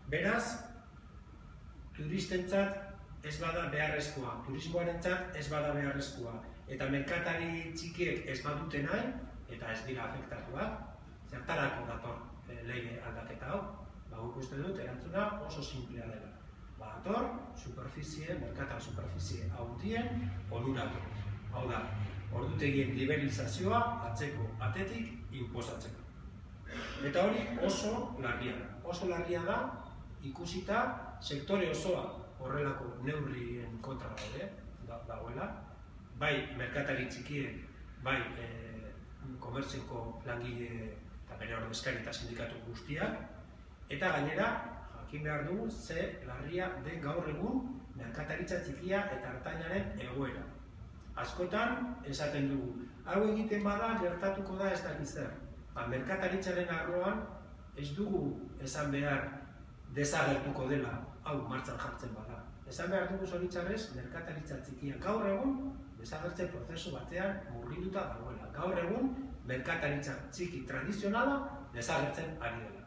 Beraz, turistentzat ez bada beharrezkoa, turismoarentzat ez bada beharrezkoa, eta merkatari txikiek ez badute nahi, eta ez dira afektatuak, zertarako dator lege aldaketa hau? Guk uste dut, erantzuna oso simplea dela. Dator, merkatal superfizie handien onuratu. Hau da, ordutegien liberalizazioa atzeko atetik inposatzeko. Eta hori oso larria da. Oso larria da, ikusita sektore osoa horrelako neurrien kontra dagoela, bai merkatari txikien, bai komertziko langile eta bere ordezkari eta sindikatu guztiak, eta gainera, jakin behar dugu, ze larria den gaur egun merkataritza txikia eta ertainaren egoera. Askotan, esaten dugu, hau egiten bada gertatuko da ez dakit zer. Merkataritzaren arloan ez dugu esan behar desagertuko dela hau martxan jartzen bada. Esan behar dugu zoritxarrez, merkataritza txikia gaur egun desagertzen prozesu batean murgilduta dagoela. Gaur egun merkataritza txiki tradizionala desagertzen ari dela.